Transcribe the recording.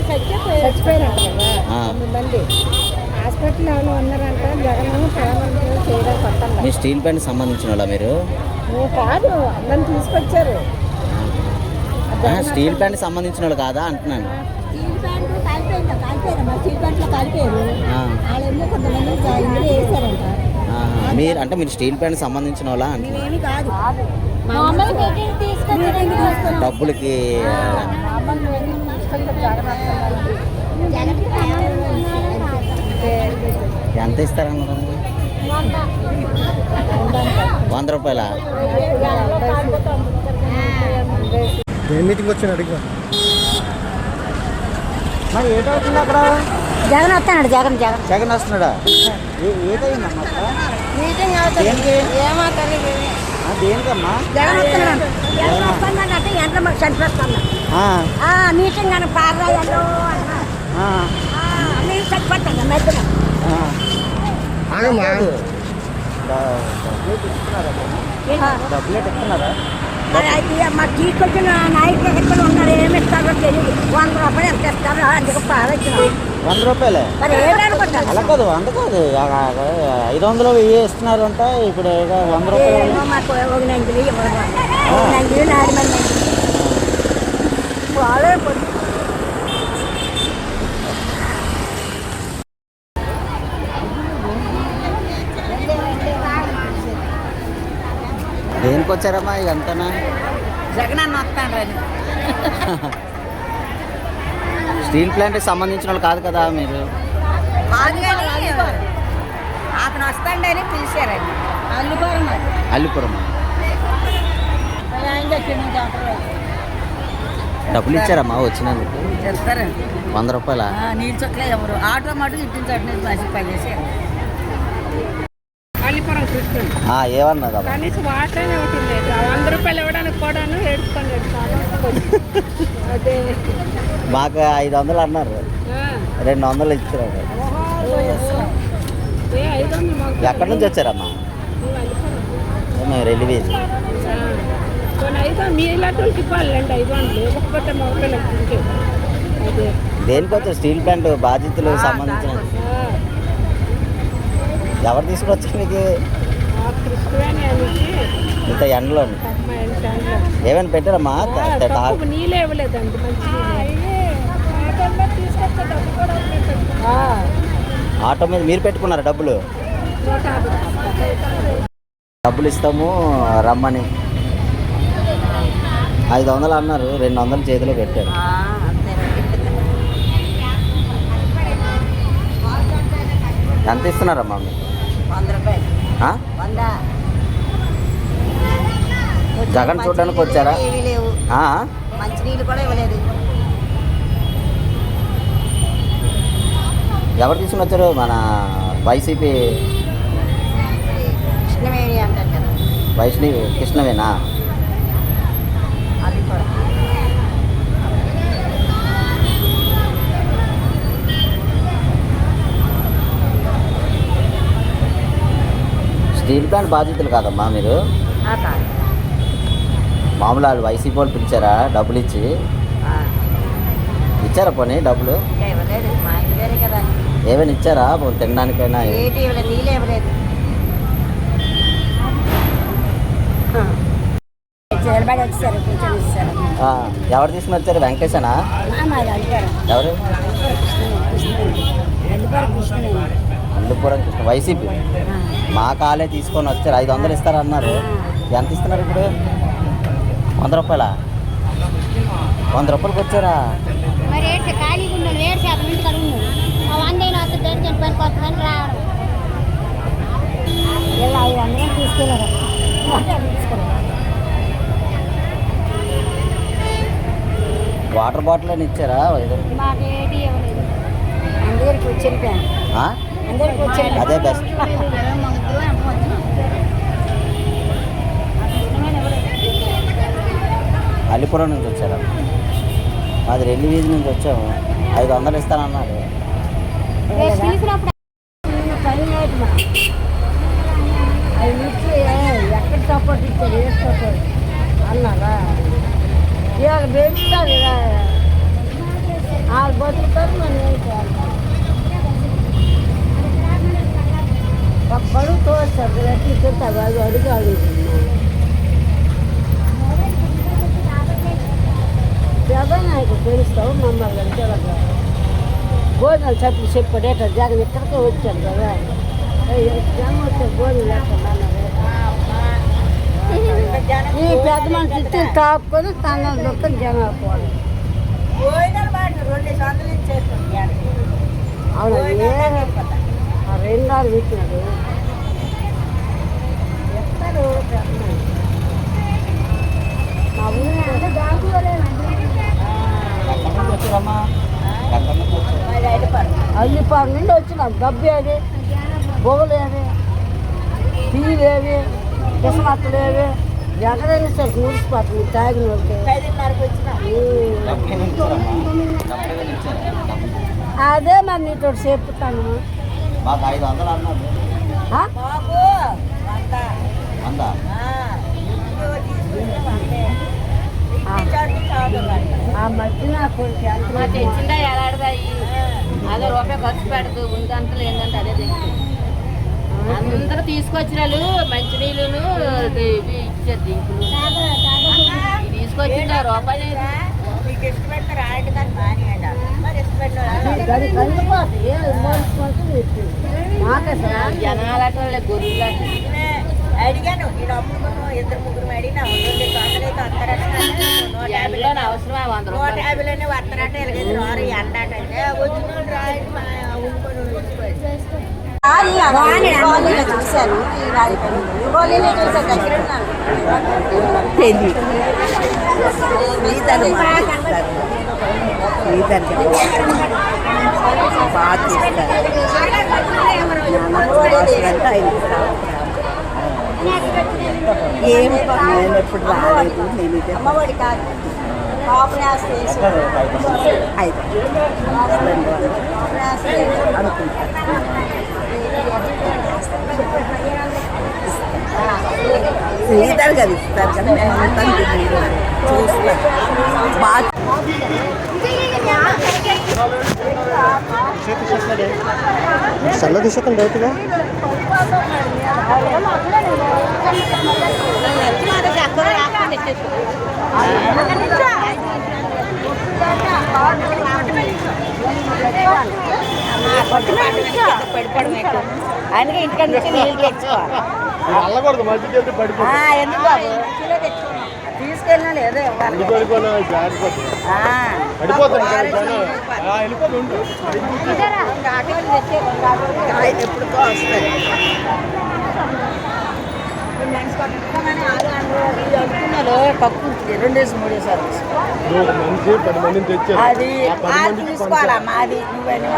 చచ్చిపోయారంట కదా 9 మంది హాస్పిటల్లో ఉన్నారంట. జగన్ చేయడానికి వస్తాను. మీ స్టీల్ ప్లాంట్ సంబంధించిన వాళ్ళ మీరు? కాదు, అందరిని తీసుకొచ్చారు. స్టీల్ ప్లాంట్ సంబంధించిన వాళ్ళు కాదా అంటున్నాను. మీరు అంటే మీరు స్టీల్ ప్లాంట్ సంబంధించిన వాళ్ళ అంటున్నారు. డబ్బులకి ఎంత ఇస్తారన్నారు? 100 రూపాయల మీటింగ్ వచ్చాను అడిగా. మరి ఏటవుతుంది అక్కడ? జగన్ వస్తున్నాడు. జగన్ జగన్ జగన్ వస్తున్నాడా? ఏటైందమ్మా దేనికమ్మా? జగన్ వస్తున్నాడు. ఎంత మాకు చనిపోతున్నా మీటింగ్ అని పారాయాలో నేను చచ్చిపోతాను మధ్యలో. డబ్బులు ఇస్తున్నారా? మాకు తీసుకొచ్చిన నాయకులు ఎక్కడ ఉన్నారు, ఏమి ఇస్తారో తెలియదు. 100 రూపాయలు ఎంత ఇస్తారో అందుకు పారొచ్చిన. 100 రూపాయలు మరి ఏమనుకుంటారు? అలా కాదు, 100 కాదు, 500 1000 ఇస్తున్నారు అంట. ఇప్పుడు 100 రూపాయలు మాకు ఒక నందిలు నందిలు 4 మంది వాళ్ళే దేనికి వచ్చారమ్మా ఇదంతా? జగన్ అన్న వస్తాడు. స్టీల్ ప్లాంట్కి సంబంధించిన వాళ్ళు కాదు కదా మీరు? అతను వస్తాడని పిలిచారండి. అల్లుపురం అల్లిపురం. డబ్బులు ఇచ్చారమ్మా వచ్చినందుకు? చెప్తారండి. 100 రూపాయల నీళ్ళు చుక్కలే ఎవరు ఆటో మటుకు ఇప్పించండి. మంచి పని చేశారు. ఏమన్నదా? కనీసం వాటర్ ఒకటి లేదు. 100 రూపాయలు ఇవ్వడానికి కూడా ఏడుచుకోండి. అదే మాకు 500 అన్నారు, 200 ఇచ్చారు. ఎక్కడి నుంచి వచ్చారమ్మా? మేము రైల్వే. దేనికి వచ్చారు? స్టీల్ ప్లాంట్ బాధ్యతలు సంబంధించిన ఎవరు తీసుకొచ్చారు మీకు ఇంత ఎండలో? ఏమైనా పెట్టారమ్మా? నీళ్ళే ఇవ్వలేదండి. ఆటో మీద మీరు పెట్టుకున్నారా డబ్బులు? డబ్బులు ఇస్తాము రమ్మని 500 అన్నారు, 200 చేతిలో పెట్టారు. ఎంత ఇస్తున్నారమ్మా మీరు? 100 రూపాయలు. జగన్ చూడడానికి వచ్చారా? మంచినీళ్ళు కూడా ఇవ్వలేదు. ఎవరు తీసుకుని వచ్చారు? మన వైసీపీ కృష్ణవేణి అంటారు కదా. వైష్ణవి కృష్ణవేనా? అది కూడా స్టీల్ ప్లాంట్ బాధ్యతలు కాదమ్మా మీరు? మామూలు వాళ్ళు వైసీపీ వాళ్ళు పిలిచారా డబ్బులు ఇచ్చి? ఇచ్చారా పోనీ డబ్బులు? ఏమైనా ఇచ్చారా తినడానికైనా? నీళ్ళు ఇవ్వలేదు. ఎవరు తీసుకుని వచ్చారు? వెంకటేశనా? ఎవరు? అల్లుపురం కృష్ణ వైసీపీ. మా కాలే తీసుకొని వచ్చారు. 500 ఇస్తారన్నారు. ఎంత ఇస్తున్నారు ఇప్పుడు? 100 రూపాయల? 100 రూపాయలకి వచ్చారా? వాటర్ బాటిల్ అని ఇచ్చారా? అదే బెస్ట్. అల్లిపురం నుంచి వచ్చారా? మాది రెల్లి వీధి నుంచి వచ్చాము. 500 ఇస్తానన్నారు. ఎక్కడ సపోర్ట్ ఇచ్చారు? ఏ సపోర్ట్ అన్నారా? వాళ్ళు పెంచుతారు కదా వాళ్ళు బతుకుతారు మనం ఏం చేయాలి ఒక్కడు తోస్తారు ఎట్లా వాళ్ళు అడుగు అడుగుతున్నారు జగనాయకు తెలుస్తావు మమ్మల్ని అంటే భోజనాలు చెప్పి చెప్పాడు ఎట్లా జగన్ ఇక్కడికే వచ్చారు కదా జనం వస్తే భోజనం ఈ పెద్ద మనిషి ఇచ్చి తాపుకొని తన దొక్క జనం పోవాలి అవును ఆ 2 ఆరు పెట్టినాడు ఎత్తారు మా ఊరు అంటే అల్లిపాడు నుండి వచ్చినాం గబ్బేది బొగలేవి టీలేవి కిసమత్తలేవి ఎక్కడైనా సరే మురిసిపోతుంది తాగిన అదే మరి నీతో చెప్తాను మాకు 500 అన్నారు ఆ మధ్య నాకు తెచ్చిందా ఎలాడదాయి అదే రూపాయి ఖర్చు పెడదు ఉందంతలు ఏంటంటే అదే తెచ్చు అందరూ తీసుకొచ్చిన వాళ్ళు మంచినీళ్ళను ఇవి ఇచ్చారు దింకులు తీసుకొచ్చిందా రూపాయి జనాల గొర్రెలు అడిగాను ఈ డబ్బులు 2-3 అడిగినా అవసరమా 150 వస్తారంటే ఎండాటంటే చూశాను ఏమి నేను ఎప్పుడు రాలేదు నేను అమ్మఒడి కాదు శ్రీధర్ గారు ఇస్తారు కదా నేను చూస్తాను బాగా సల్ల తీసుకోండి రైతుగా అందుకే ఇంటికి నుంచి నీళ్ళు తెచ్చుకోవాలి వెళ్ళకూడదు మధ్యకి వెళ్తే ఎందుకు బాబు కిలో తెచ్చుకున్నాం తీసుకెళ్ళినా లేదో ఎప్పుడుకో వస్తాయి తక్కువ 2 డేస్ 3 డేస్ అది తీసుకోవాలమ్మా అది నువ్వని